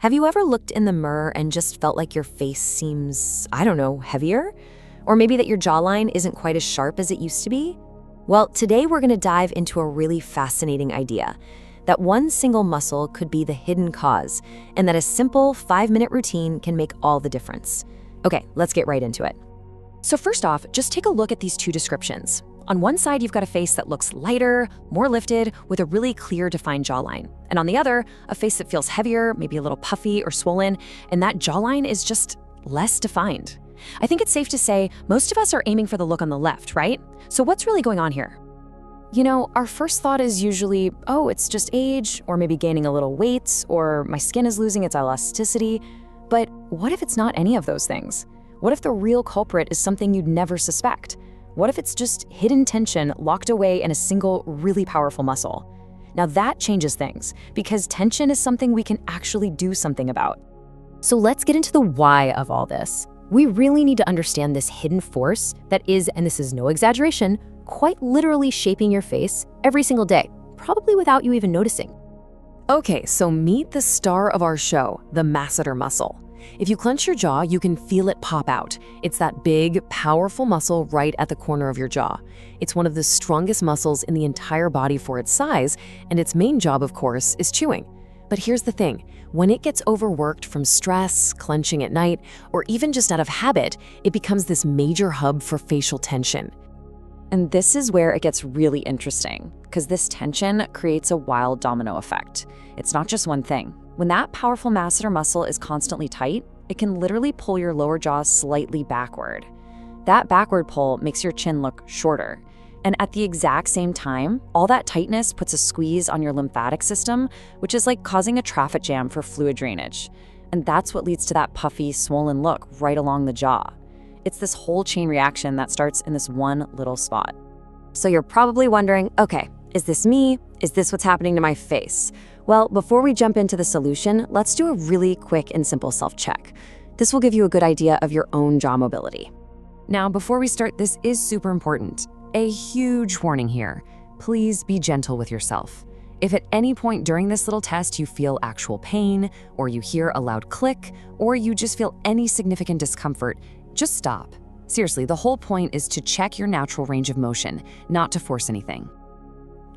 Have you ever looked in the mirror and just felt like your face seems, I don't know, heavier? Or maybe that your jawline isn't quite as sharp as it used to be? Well, today we're going to dive into a really fascinating idea, that one single muscle could be the hidden cause, and that a simple 5-minute routine can make all the difference. Okay, let's get right into it. So first off, just take a look at these two descriptions. On one side, you've got a face that looks lighter, more lifted, with a really clear, defined jawline. And on the other, a face that feels heavier, maybe a little puffy or swollen, and that jawline is just less defined. I think it's safe to say most of us are aiming for the look on the left, right? So what's really going on here? You know, our first thought is usually, oh, it's just age, or maybe gaining a little weight, or my skin is losing its elasticity. But what if it's not any of those things? What if the real culprit is something you'd never suspect? What if it's just hidden tension locked away in a single, really powerful muscle? Now that changes things, because tension is something we can actually do something about. So let's get into the why of all this. We really need to understand this hidden force that is, and this is no exaggeration, quite literally shaping your face every single day, probably without you even noticing. Okay, so meet the star of our show, the masseter muscle. If you clench your jaw, you can feel it pop out. It's that big, powerful muscle right at the corner of your jaw. It's one of the strongest muscles in the entire body for its size, and its main job, of course, is chewing. But here's the thing. When it gets overworked from stress, clenching at night, or even just out of habit, it becomes this major hub for facial tension. And this is where it gets really interesting, because this tension creates a wild domino effect. It's not just one thing. When that powerful masseter muscle is constantly tight, it can literally pull your lower jaw slightly backward. That backward pull makes your chin look shorter. And at the exact same time, all that tightness puts a squeeze on your lymphatic system, which is like causing a traffic jam for fluid drainage. And that's what leads to that puffy, swollen look right along the jaw. It's this whole chain reaction that starts in this one little spot. So you're probably wondering, okay, is this me? Is this what's happening to my face? Well, before we jump into the solution, let's do a really quick and simple self-check. This will give you a good idea of your own jaw mobility. Now, before we start, this is super important. A huge warning here. Please be gentle with yourself. If at any point during this little test you feel actual pain, or you hear a loud click, or you just feel any significant discomfort, just stop. Seriously, the whole point is to check your natural range of motion, not to force anything.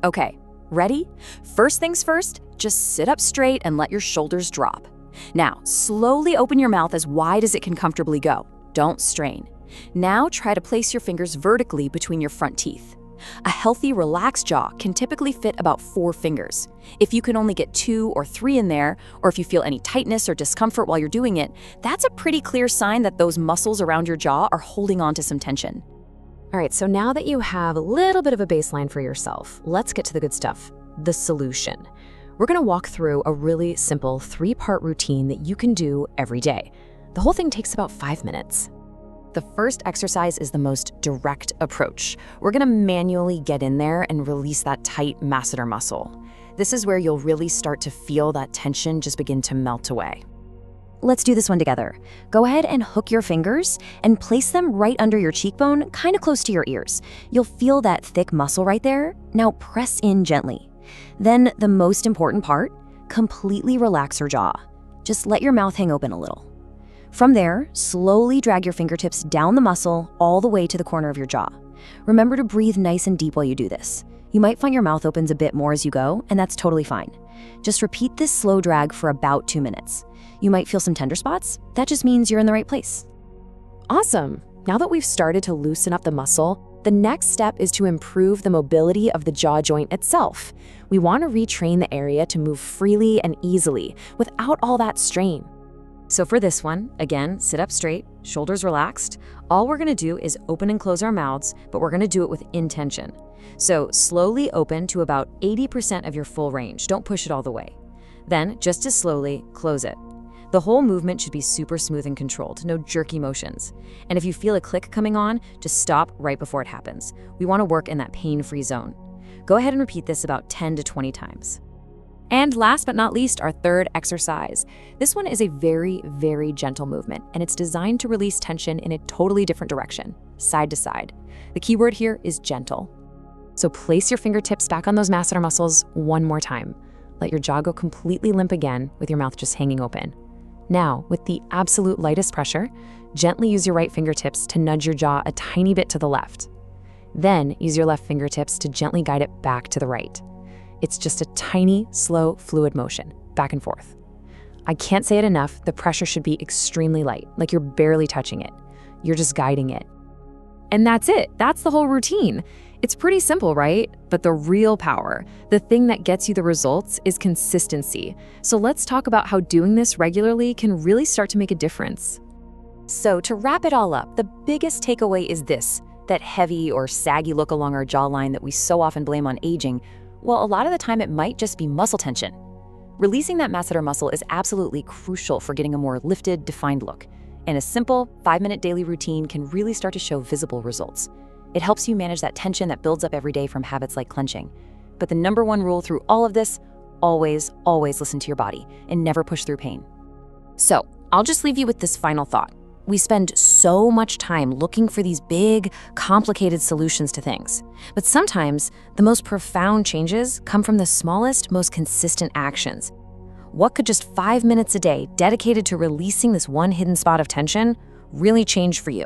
Okay, ready? First things first, just sit up straight and let your shoulders drop. Now, slowly open your mouth as wide as it can comfortably go. Don't strain. Now try to place your fingers vertically between your front teeth. A healthy, relaxed jaw can typically fit about 4 fingers. If you can only get 2 or 3 in there, or if you feel any tightness or discomfort while you're doing it, that's a pretty clear sign that those muscles around your jaw are holding on to some tension. All right, so now that you have a little bit of a baseline for yourself, let's get to the good stuff, the solution. We're gonna walk through a really simple 3-part routine that you can do every day. The whole thing takes about 5 minutes. The first exercise is the most direct approach. We're gonna manually get in there and release that tight masseter muscle. This is where you'll really start to feel that tension just begin to melt away. Let's do this one together. Go ahead and hook your fingers and place them right under your cheekbone, kind of close to your ears. You'll feel that thick muscle right there. Now press in gently. Then the most important part, completely relax your jaw. Just let your mouth hang open a little. From there, slowly drag your fingertips down the muscle all the way to the corner of your jaw. Remember to breathe nice and deep while you do this. You might find your mouth opens a bit more as you go, and that's totally fine. Just repeat this slow drag for about 2 minutes. You might feel some tender spots. That just means you're in the right place. Awesome. Now that we've started to loosen up the muscle, the next step is to improve the mobility of the jaw joint itself. We want to retrain the area to move freely and easily without all that strain. So for this one, again, sit up straight, shoulders relaxed. All we're gonna do is open and close our mouths, but we're gonna do it with intention. So slowly open to about 80% of your full range. Don't push it all the way. Then, just as slowly, close it. The whole movement should be super smooth and controlled, no jerky motions. And if you feel a click coming on, just stop right before it happens. We wanna work in that pain-free zone. Go ahead and repeat this about 10 to 20 times. And last but not least, our third exercise. This one is a very, very gentle movement, and it's designed to release tension in a totally different direction, side to side. The key word here is gentle. So place your fingertips back on those masseter muscles one more time. let your jaw go completely limp again with your mouth just hanging open. Now, with the absolute lightest pressure, gently use your right fingertips to nudge your jaw a tiny bit to the left. Then use your left fingertips to gently guide it back to the right. It's just a tiny, slow, fluid motion, back and forth. I can't say it enough, the pressure should be extremely light, like you're barely touching it. You're just guiding it. And that's it. That's the whole routine. It's pretty simple, right? But the real power, the thing that gets you the results, is consistency. So let's talk about how doing this regularly can really start to make a difference. So to wrap it all up, the biggest takeaway is this: that heavy or saggy look along our jawline that we so often blame on aging, well, a lot of the time it might just be muscle tension. Releasing that masseter muscle is absolutely crucial for getting a more lifted, defined look. And a simple 5-minute daily routine can really start to show visible results. It helps you manage that tension that builds up every day from habits like clenching. But the number one rule through all of this: always, always listen to your body and never push through pain. So I'll just leave you with this final thought. We spend so much time looking for these big, complicated solutions to things. But sometimes the most profound changes come from the smallest, most consistent actions. What could just 5 minutes a day dedicated to releasing this one hidden spot of tension really change for you?